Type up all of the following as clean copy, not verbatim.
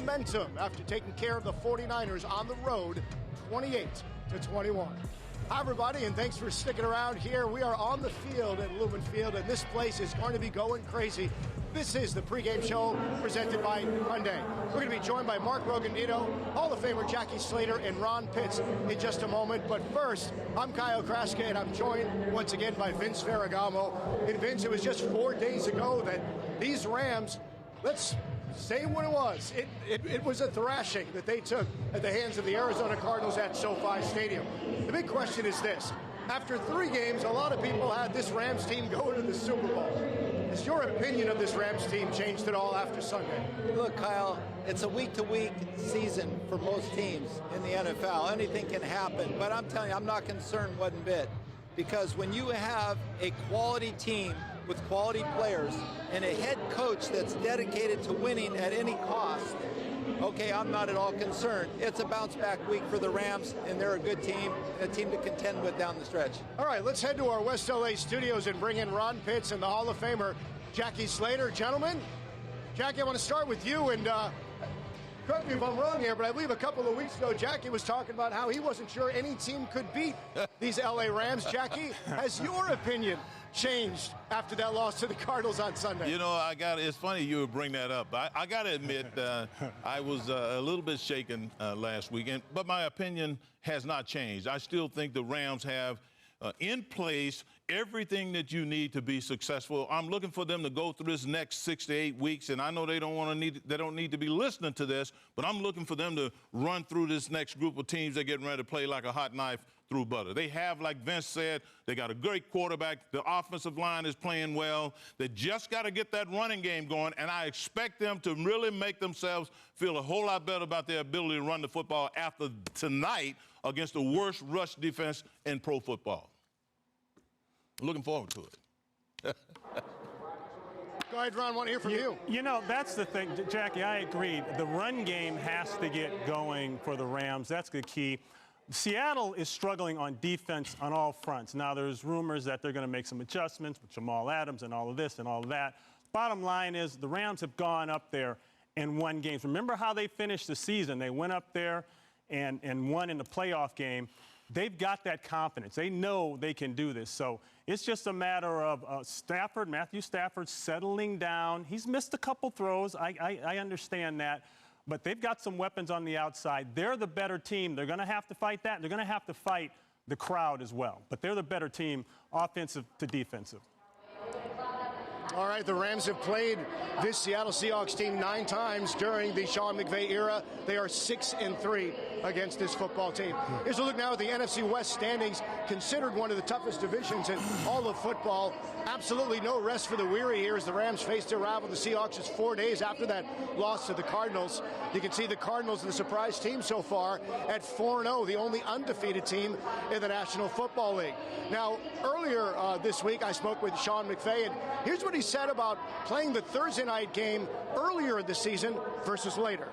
momentum after taking care of the 49ers on the road, 28-21. Hi, everybody, and thanks for sticking around here. We are on the field at Lumen Field, and this place is going to be going crazy. This is the pregame show presented by Hyundai. We're going to be joined by Mark Roganito, Hall of Famer Jackie Slater, and Ron Pitts in just a moment. But first, I'm Kyle Kraska, and I'm joined once again by Vince Ferragamo. And Vince, it was just 4 days ago that these Rams, let's say what it was. It was a thrashing that they took at the hands of the Arizona Cardinals at SoFi Stadium. The big question is this. After 3 games, a lot of people had this Rams team go to the Super Bowl. Has your opinion of this Rams team changed at all after Sunday? Look, Kyle, it's a week-to-week season for most teams in the NFL. Anything can happen, but I'm telling you, I'm not concerned one bit. Because when you have a quality team with quality players and a head coach that's dedicated to winning at any cost, okay, I'm not at all concerned. It's a bounce-back week for the Rams, and they're a good team, a team to contend with down the stretch. All right, let's head to our West LA studios and bring in Ron Pitts and the Hall of Famer Jackie Slater. Gentlemen, Jackie, I want to start with you, and correct me if I'm wrong here, but I believe a couple of weeks ago, Jackie was talking about how he wasn't sure any team could beat these LA Rams. Jackie, has your opinion changed after that loss to the Cardinals on Sunday? You know, it's funny you would bring that up. I got to admit, I was a little bit shaken last weekend, but my opinion has not changed. I still think the Rams have in place everything that you need to be successful. I'm looking for them to go through this next 6 to 8 weeks, and I know they don't need to be listening to this, but I'm looking for them to run through this next group of teams that are getting ready to play like a hot knife through butter. They have, like Vince said, they got a great quarterback. The offensive line is playing well. They just got to get that running game going, and I expect them to really make themselves feel a whole lot better about their ability to run the football after tonight against the worst rush defense in pro football. Looking forward to it. Go ahead, Ron, I want to hear from you. You know, that's the thing, Jackie, I agree. The run game has to get going for the Rams. That's the key. Seattle is struggling on defense on all fronts. Now, there's rumors that they're going to make some adjustments with Jamal Adams and all of this and all of that. Bottom line is the Rams have gone up there and won games. Remember how they finished the season? They went up there and won in the playoff game. They've got that confidence. They know they can do this. So it's just a matter of Matthew Stafford settling down. He's missed a couple throws. I understand that. But they've got some weapons on the outside. They're the better team. They're going to have to fight that. They're going to have to fight the crowd as well. But they're the better team, offensive to defensive. All right, the Rams have played this Seattle Seahawks team 9 times during the Sean McVay era. They are 6-3 against this football team. Here's a look now at the NFC West standings, considered one of the toughest divisions in all of football. Absolutely no rest for the weary here as the Rams face their rival, the Seahawks, just 4 days after that loss to the Cardinals. You can see the Cardinals, the surprise team so far, at 4-0, the only undefeated team in the National Football League. Now, earlier this week, I spoke with Sean McVay, and here's what he said about playing the Thursday night game earlier in the season versus later.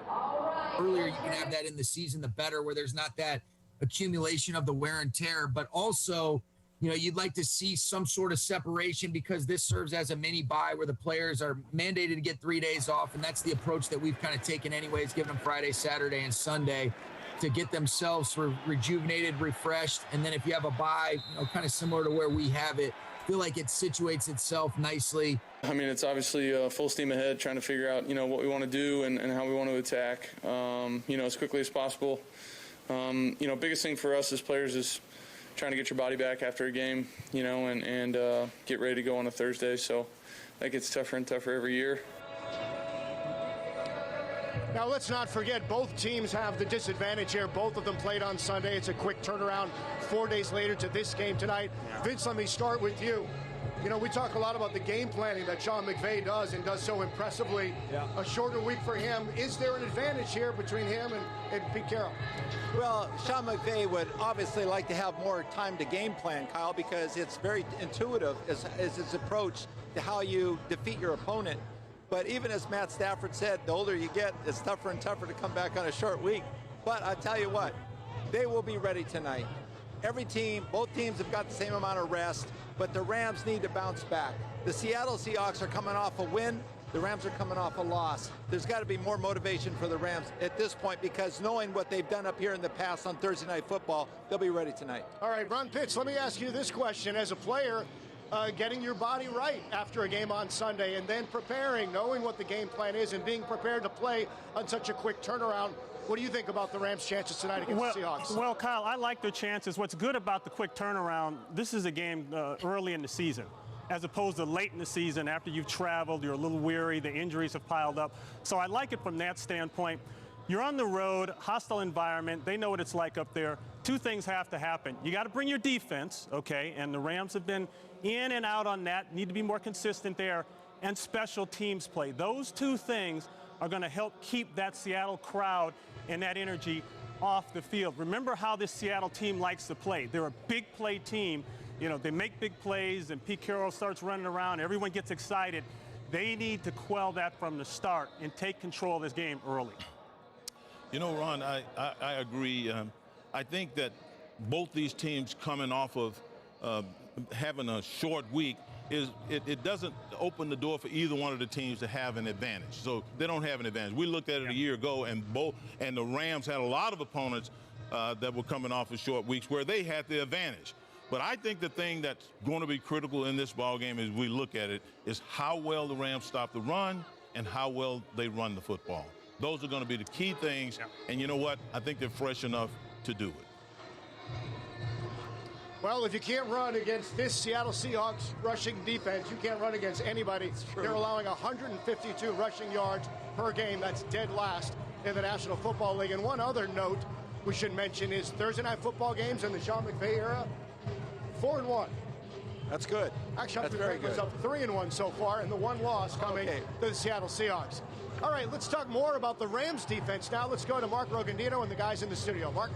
Earlier, you can have that in the season, the better, where there's not that accumulation of the wear and tear, but also, you know, you'd like to see some sort of separation because this serves as a mini bye where the players are mandated to get 3 days off, and that's the approach that we've kind of taken anyways, giving them Friday, Saturday, and Sunday to get themselves rejuvenated, refreshed, and then if you have a bye, you know, kind of similar to where we have it, feel like it situates itself nicely. I mean, it's obviously full steam ahead, trying to figure out, you know, what we want to do and how we want to attack, you know, as quickly as possible. You know, biggest thing for us as players is trying to get your body back after a game, you know, and get ready to go on a Thursday. So that gets tougher and tougher every year. Now, let's not forget, both teams have the disadvantage here. Both of them played on Sunday. It's a quick turnaround 4 days later to this game tonight. Vince, let me start with you. You know, we talk a lot about the game planning that Sean McVay does and does so impressively. Yeah. A shorter week for him. Is there an advantage here between him and Pete Carroll? Well, Sean McVay would obviously like to have more time to game plan, Kyle, because it's very intuitive as his approach to how you defeat your opponent. But even as Matt Stafford said, the older you get, it's tougher and tougher to come back on a short week. But I tell you what, they will be ready tonight. Every team, both teams have got the same amount of rest, but the Rams need to bounce back. The Seattle Seahawks are coming off a win. The Rams are coming off a loss. There's got to be more motivation for the Rams at this point, because knowing what they've done up here in the past on Thursday Night Football, they'll be ready tonight. All right, Ron Pitts, let me ask you this question. As a player, getting your body right after a game on Sunday and then preparing, knowing what the game plan is and being prepared to play on such a quick turnaround, what do you think about the Rams' chances tonight against the Seahawks? Well, Kyle, I like their chances. What's good about the quick turnaround, this is a game early in the season, as opposed to late in the season after you've traveled, you're a little weary, the injuries have piled up. So I like it from that standpoint. You're on the road, hostile environment, they know what it's like up there. Two things have to happen. You got to bring your defense, okay, and the Rams have been in and out on that, need to be more consistent there, and special teams play. Those two things are going to help keep that Seattle crowd and that energy off the field. Remember how this Seattle team likes to play. They're a big play team. You know, they make big plays, and Pete Carroll starts running around. Everyone gets excited. They need to quell that from the start and take control of this game early. You know, Ron, I agree. I think that both these teams coming off of having a short week, it doesn't open the door for either one of the teams to have an advantage. So they don't have an advantage. We looked at it a year ago, and the Rams had a lot of opponents that were coming off of short weeks where they had the advantage. But I think the thing that's going to be critical in this ballgame as we look at it is how well the Rams stop the run and how well they run the football. Those are going to be the key things. And you know what? I think they're fresh enough to do it. Well, if you can't run against this Seattle Seahawks rushing defense, you can't run against anybody. They're allowing 152 rushing yards per game. That's dead last in the National Football League. And one other note we should mention is Thursday night football games in the Sean McVay era, 4-1. That's good. Actually, that's very good. Up 3-1 so far, and the one loss coming to the Seattle Seahawks. All right, let's talk more about the Rams defense now. Let's go to Mark Rogandino and the guys in the studio. Mark?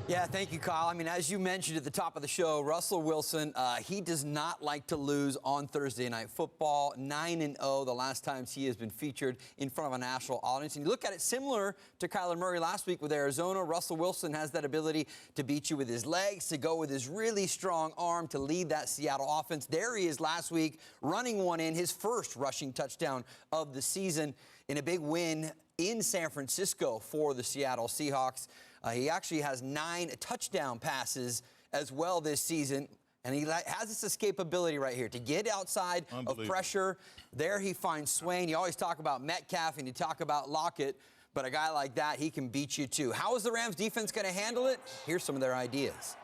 Yeah, thank you, Kyle. I mean, as you mentioned at the top of the show, Russell Wilson, he does not like to lose on Thursday Night Football. 9-0 the last times he has been featured in front of a national audience. And you look at it similar to Kyler Murray last week with Arizona. Russell Wilson has that ability to beat you with his legs, to go with his really strong arm, to lead that Seattle offense. There he is last week, running one in, his first rushing touchdown of the season in a big win in San Francisco for the Seattle Seahawks. He actually has 9 touchdown passes as well this season, and he has this escapability right here to get outside of pressure. There he finds Swain. You always talk about Metcalf and you talk about Lockett, but a guy like that, he can beat you too. How is the Rams defense going to handle it? Here's some of their ideas.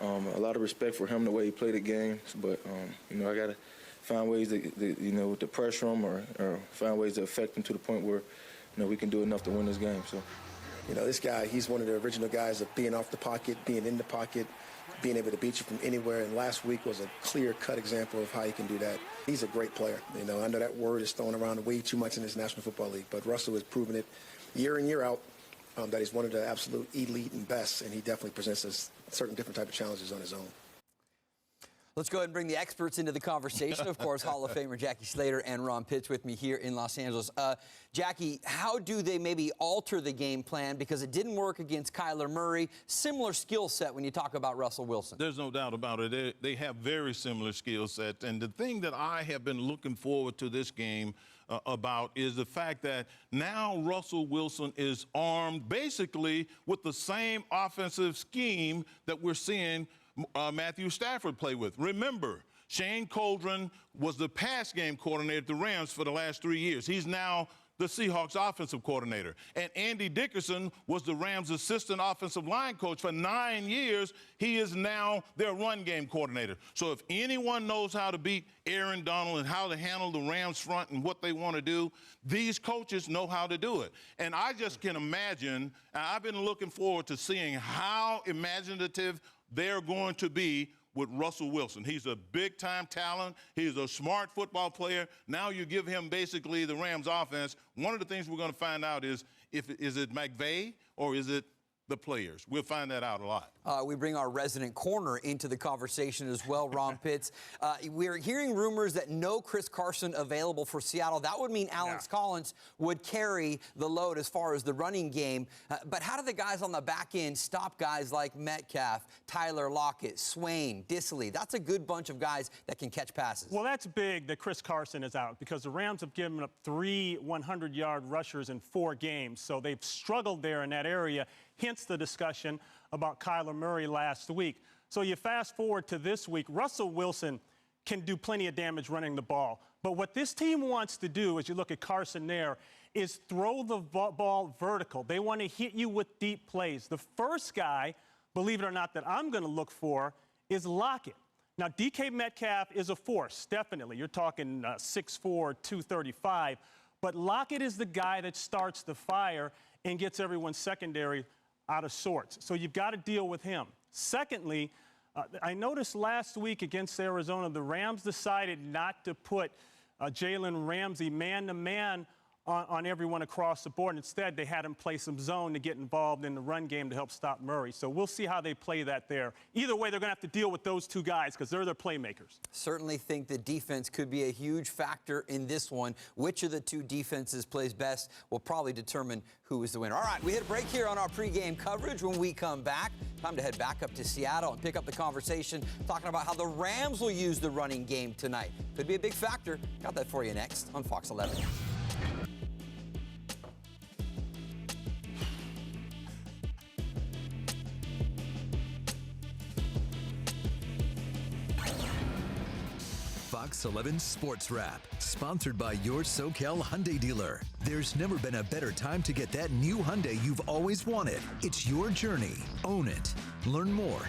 A lot of respect for him, the way he played the game, but you know, I got to find ways to pressure him or find ways to affect him to the point where, you know, we can do enough to win this game. So. You know, this guy, he's one of the original guys of being off the pocket, being in the pocket, being able to beat you from anywhere. And last week was a clear-cut example of how he can do that. He's a great player. You know, I know that word is thrown around way too much in this National Football League, but Russell has proven it year in, year out that he's one of the absolute elite and best, and he definitely presents us certain different type of challenges on his own. Let's go ahead and bring the experts into the conversation. Of course, Hall of Famer Jackie Slater and Ron Pitts with me here in Los Angeles. Jackie, how do they maybe alter the game plan? Because it didn't work against Kyler Murray. Similar skill set when you talk about Russell Wilson. There's no doubt about it. They have very similar skill sets. And the thing that I have been looking forward to this game about is the fact that now Russell Wilson is armed basically with the same offensive scheme that we're seeing Matthew Stafford play with. Remember, Shane Coldren was the pass game coordinator at the Rams for the last 3 years. He's now the Seahawks offensive coordinator. And Andy Dickerson was the Rams assistant offensive line coach for 9 years. He is now their run game coordinator. So if anyone knows how to beat Aaron Donald and how to handle the Rams front and what they want to do, these coaches know how to do it. And I just can imagine, I've been looking forward to seeing how imaginative they're going to be with Russell Wilson. He's a big-time talent. He's a smart football player. Now you give him basically the Rams offense. One of the things we're going to find out is is it McVay or is it the players. We'll find that out a lot. We bring our resident corner into the conversation as well, Ron Pitts. We're hearing rumors that no Chris Carson available for Seattle. That would mean Alex Collins would carry the load as far as the running game. But how do the guys on the back end stop guys like Metcalf, Tyler Lockett, Swain, Dissly? That's a good bunch of guys that can catch passes. Well, that's big that Chris Carson is out because the Rams have given up 3 100-yard rushers in 4 games. So they've struggled there in that area. Hence the discussion about Kyler Murray last week. So you fast forward to this week, Russell Wilson can do plenty of damage running the ball. But what this team wants to do, as you look at Carson there, is throw the ball vertical. They want to hit you with deep plays. The first guy, believe it or not, that I'm going to look for is Lockett. Now, DK Metcalf is a force, definitely. You're talking 6'4", 235. But Lockett is the guy that starts the fire and gets everyone's secondary out of sorts. So you've got to deal with him. Secondly, I noticed last week against Arizona, the Rams decided not to put Jalen Ramsey man-to-man on everyone across the board. Instead, they had him play some zone to get involved in the run game to help stop Murray. So we'll see how they play that there. Either way, they're going to have to deal with those 2 guys because they're their playmakers. Certainly think the defense could be a huge factor in this one. Which of the 2 defenses plays best will probably determine who is the winner. All right, we hit a break here on our pregame coverage. When we come back, time to head back up to Seattle and pick up the conversation talking about how the Rams will use the running game tonight. Could be a big factor. Got that for you next on Fox 11. Fox 11 Sports Wrap, sponsored by your SoCal Hyundai dealer. There's never been a better time to get that new Hyundai you've always wanted. It's your journey. Own it. Learn more